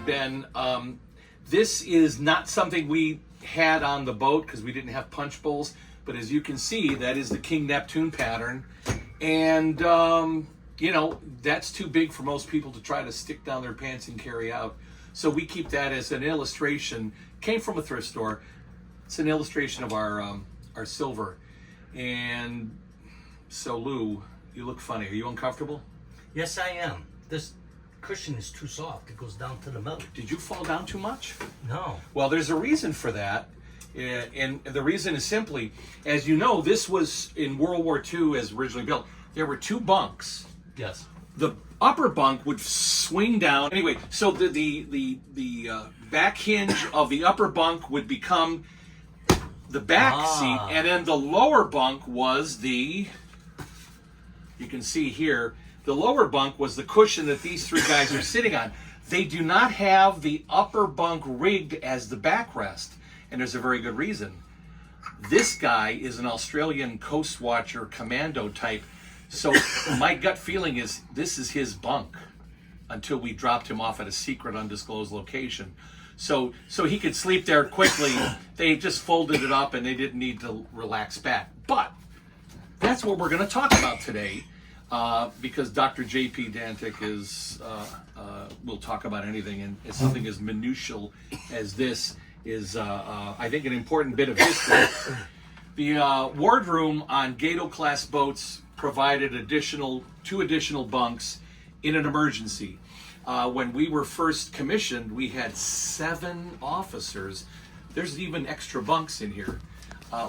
Ben. This is not something we had on the boat because we didn't have punch bowls. But as you can see, that is the King Neptune pattern. And, you know, that's too big for most people to try to stick down their pants and carry out. So we keep that as an illustration. Came from a thrift store. It's an illustration of our silver. And so, Lou, you look funny. Are you uncomfortable? Yes, I am. This cushion is too soft. It goes down to the middle. Did you fall down too much? No. Well, there's a reason for that. And the reason is simply, as you know, this was in World War II as originally built. There were two bunks. Yes. The upper bunk would swing down. Anyway, so the back hinge of the upper bunk would become the back seat, and then the lower bunk was you can see here, the lower bunk was the cushion that these three guys are sitting on. They do not have the upper bunk rigged as the backrest. And there's a very good reason. This guy is an Australian Coast Watcher commando type. So my gut feeling is this is his bunk until we dropped him off at a secret undisclosed location. So he could sleep there quickly. They just folded it up and they didn't need to relax back. But that's what we're going to talk about today because Dr. J.P. Dantic will talk about anything. And it's something as minutial as this is I think an important bit of history. The Wardroom on Gato class boats provided two additional bunks in an emergency. When we were first commissioned, we had 7 officers. There's even extra bunks in here.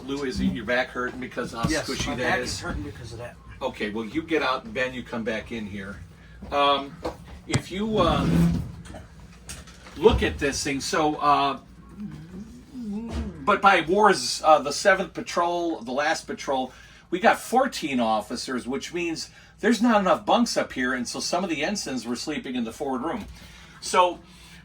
Lou, is your back hurting because how squishy that is? Yes, my back is hurting because of that. Okay, well you get out and Ben, you come back in here. If you look at this thing, so but by war's the 7th patrol, the last patrol, we got 14 officers, which means there's not enough bunks up here, and so some of the ensigns were sleeping in the forward room. So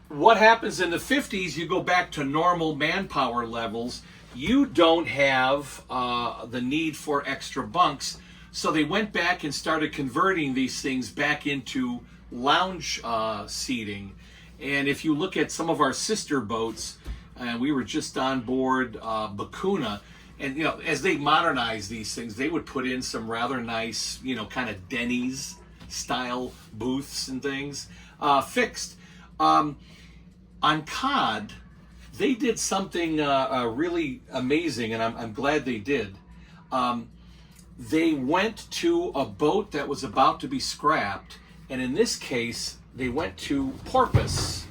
what happens in the 50s, you go back to normal manpower levels. You don't have the need for extra bunks, so they went back and started converting these things back into lounge seating. And if you look at some of our sister boats, and we were just on board Bakuna, and you know, as they modernize these things, they would put in some rather nice, you know, kind of Denny's style booths and things fixed. On Cod, they did something really amazing, and I'm glad they did. They went to a boat that was about to be scrapped, and in this case, they went to Porpoise.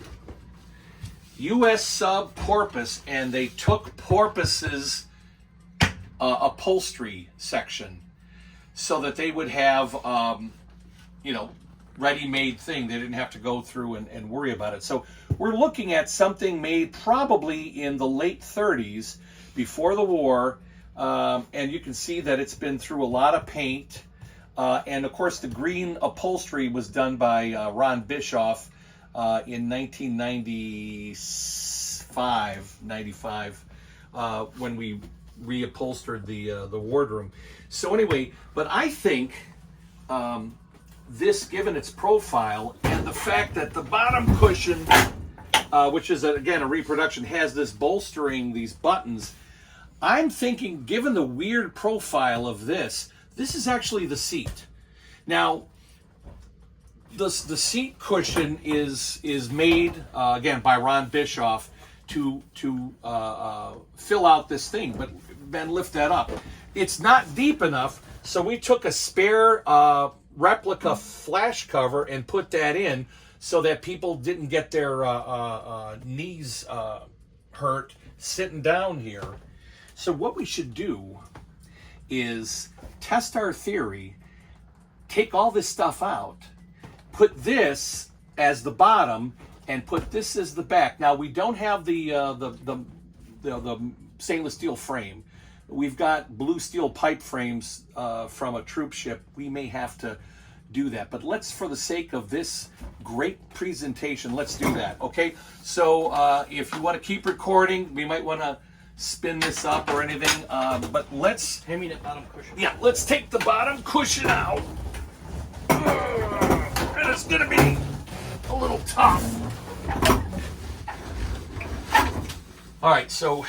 U.S. sub Porpoise, and they took Porpoise's upholstery section so that they would have, you know, ready-made thing. They didn't have to go through and worry about it. So we're looking at something made probably in the late 30s, before the war, and you can see that it's been through a lot of paint. And of course, the green upholstery was done by Ron Bischoff in 1995, when we reupholstered the Wardroom. So anyway, but I think this, given its profile and the fact that the bottom cushion, which is again a reproduction, has this bolstering, these buttons, I'm thinking, given the weird profile of this is actually the seat. Now, the seat cushion is made again by Ron Bischoff to fill out this thing. But Ben, lift that up. It's not deep enough, so we took a spare replica flash cover and put that in so that people didn't get their knees hurt sitting down here. So what we should do is test our theory, take all this stuff out, put this as the bottom, and put this as the back. Now we don't have the stainless steel frame. We've got blue steel pipe frames from a troop ship. We may have to do that, but let's, for the sake of this great presentation, let's do that. Okay. So if you want to keep recording, we might want to spin this up or anything, but let's. Hand me that bottom cushion. Yeah, let's take the bottom cushion out. And it's gonna be a little tough. All right, so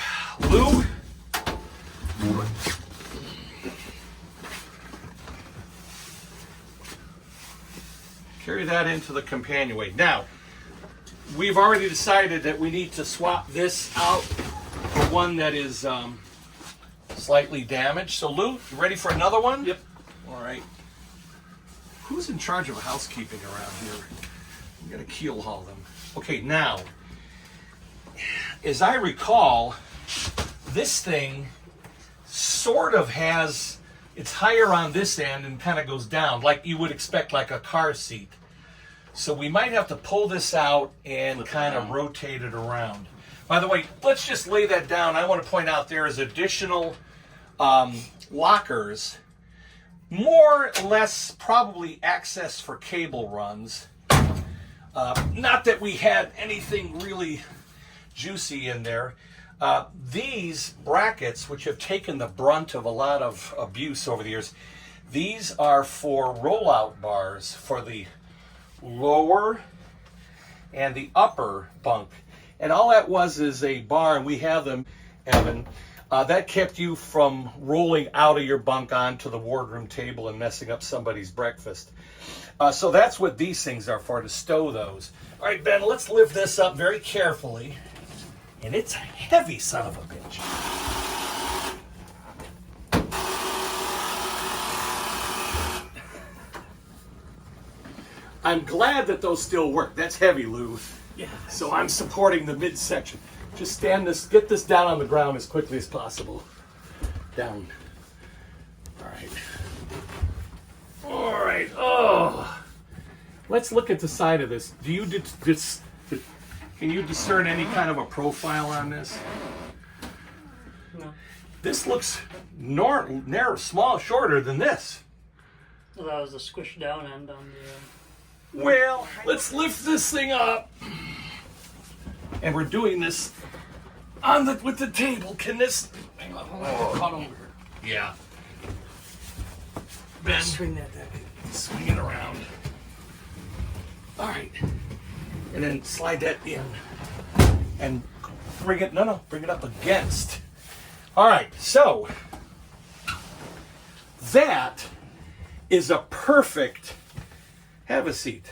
Lou, carry that into the companionway. Now, we've already decided that we need to swap this out for one that is slightly damaged. So Lou, you ready for another one? Yep. All right. Who's in charge of housekeeping around here? I'm gonna keel haul them. Okay, now, as I recall, this thing sort of has, it's higher on this end and kind of goes down, like you would expect, like a car seat. So we might have to pull this out and kind of rotate it around. By the way, let's just lay that down. I want to point out there is additional lockers, more or less probably access for cable runs. Not that we had anything really juicy in there. These brackets, which have taken the brunt of a lot of abuse over the years, these are for rollout bars for the lower and the upper bunk. And all that was is a bar, and we have them, Evan, that kept you from rolling out of your bunk onto the wardroom table and messing up somebody's breakfast. So that's what these things are for, to stow those. All right, Ben, let's lift this up very carefully. And it's a heavy son of a bitch. I'm glad that those still work. That's heavy, Lou. Yeah. So I'm supporting the midsection. Just stand this, get this down on the ground as quickly as possible. Down. All right. All right. Oh. Let's look at the side of this. Do you can you discern any kind of a profile on this? No. This looks narrow, small, shorter than this. Well, that was the squished down end on the. Well, let's lift this thing up. And we're doing this on with the table. Can this? Hang on, caught over. Yeah. Ben, Swing that back. swing it around. All right. And then slide that in. And bring it, bring it up against. All right, so that is a perfect, have a seat.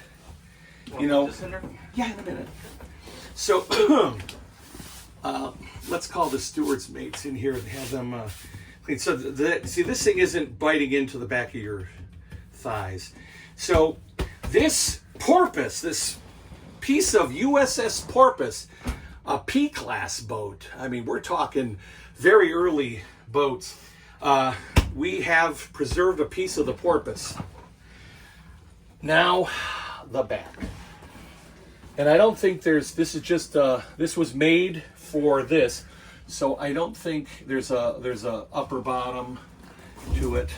You know, yeah, in a minute. So let's call the steward's mates in here and have them clean. So see, this thing isn't biting into the back of your thighs. So this porpoise, this piece of USS Porpoise, a P-class boat. I mean, we're talking very early boats. We have preserved a piece of the porpoise. Now, the back. And I don't think this is just, this was made for this. So I don't think there's a upper bottom to it.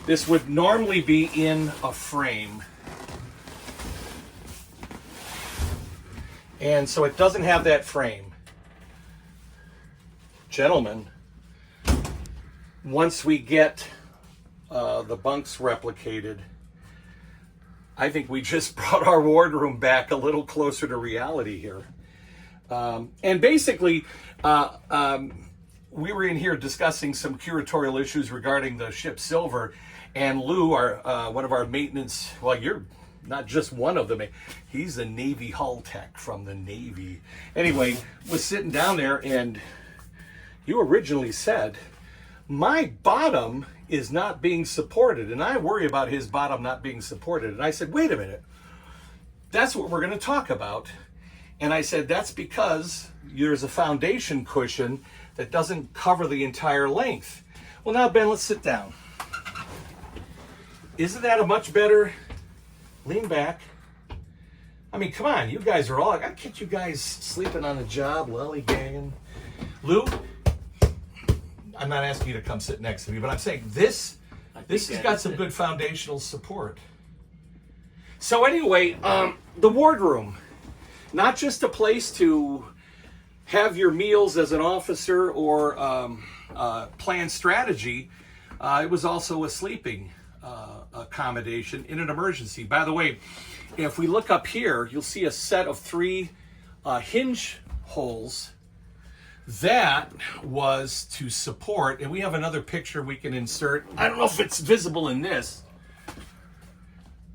This would normally be in a frame. And so it doesn't have that frame. Gentlemen, once we get the bunks replicated, I think we just brought our wardroom back a little closer to reality here. And basically, we were in here discussing some curatorial issues regarding the ship Silver, and Lou, one of our maintenance, well, you're not just one of them, he's a Navy hull tech from the Navy. Anyway, was sitting down there, and you originally said, my bottom is not being supported, and I worry about his bottom not being supported. And I said, wait a minute, that's what we're going to talk about. And I said, that's because there's a foundation cushion that doesn't cover the entire length. Well, now, Ben, let's sit down. Isn't that a much better? Lean back. I mean, come on, you guys are all, I gotta catch you guys sleeping on the job, lollygagging. Lou, I'm not asking you to come sit next to me, but I'm saying this has got some good foundational support. So anyway, the wardroom, not just a place to have your meals as an officer or plan strategy, it was also a sleeping accommodation in an emergency. By the way, if we look up here, you'll see a set of 3 hinge holes that was to support, and we have another picture we can insert. I don't know if it's visible in this.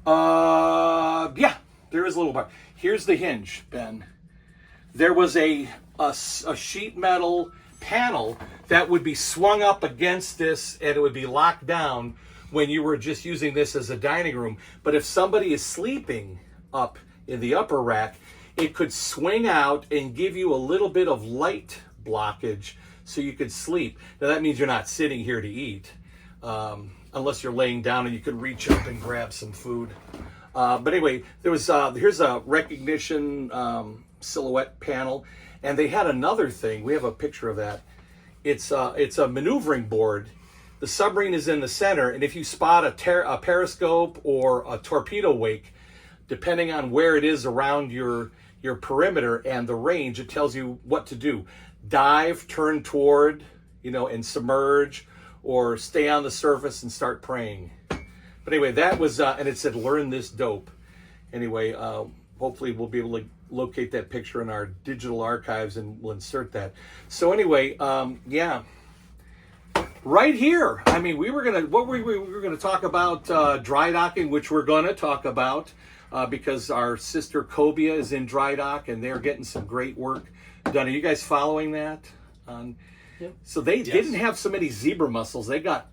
Yeah, there is a little bar. Here's the hinge, Ben. There was a sheet metal panel that would be swung up against this, and it would be locked down when you were just using this as a dining room. But if somebody is sleeping up in the upper rack, it could swing out and give you a little bit of light blockage so you could sleep. Now that means you're not sitting here to eat, unless you're laying down and you could reach up and grab some food. But anyway, here's a recognition silhouette panel, and they had another thing. We have a picture of that. It's a maneuvering board. The submarine is in the center, and if you spot a periscope or a torpedo wake, depending on where it is around your perimeter and the range, it tells you what to do. Dive, turn toward, and submerge, or stay on the surface and start praying. But anyway, that was, and it said, learn this dope. Anyway, hopefully we'll be able to locate that picture in our digital archives and we'll insert that. So anyway, yeah. Right here, I mean, we were gonna talk about dry docking, which we're gonna talk about because our sister Cobia is in dry dock and they're getting some great work done. Are you guys following that? Yep. So they didn't have so many zebra mussels. They got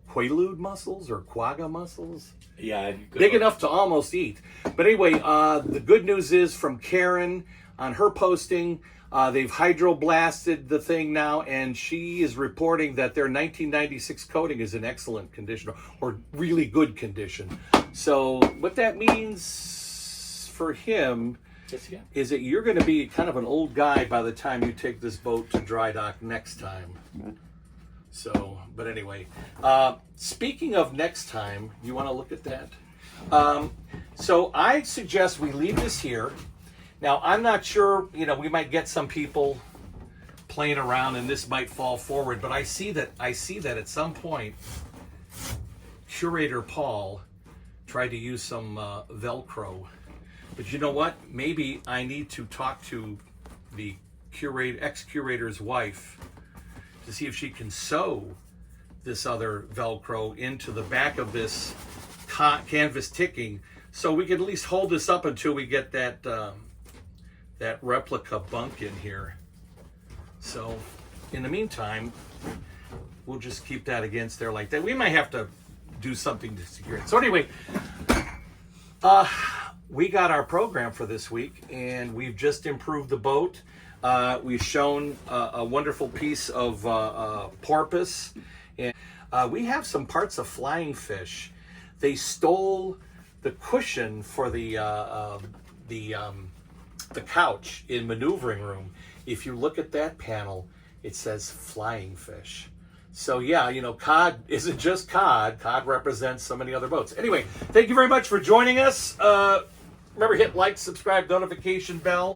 quaalude mussels or quagga mussels. Yeah, Big enough to almost eat. But anyway, the good news is from Karen on her posting, they've hydroblasted the thing now, and she is reporting that their 1996 coating is in excellent condition, or really good condition. So what that means for him is that you're going to be kind of an old guy by the time you take this boat to dry dock next time. So, but anyway, speaking of next time, you want to look at that? So I suggest we leave this here. Now, I'm not sure, we might get some people playing around and this might fall forward, but I see that at some point, Curator Paul tried to use some Velcro. But you know what? Maybe I need to talk to the ex-curator's wife to see if she can sew this other Velcro into the back of this canvas ticking, so we can at least hold this up until we get that that replica bunk in here. So in the meantime, we'll just keep that against there like that. We might have to do something to secure it. So anyway, we got our program for this week, and we've just improved the boat. We've shown a wonderful piece of porpoise, and we have some parts of flying fish. They stole the cushion for the couch in maneuvering room. If you look at that panel, it says flying fish. So yeah, cod isn't just cod. Cod represents so many other boats. Anyway, thank you very much for joining us. Remember, hit like, subscribe, notification bell.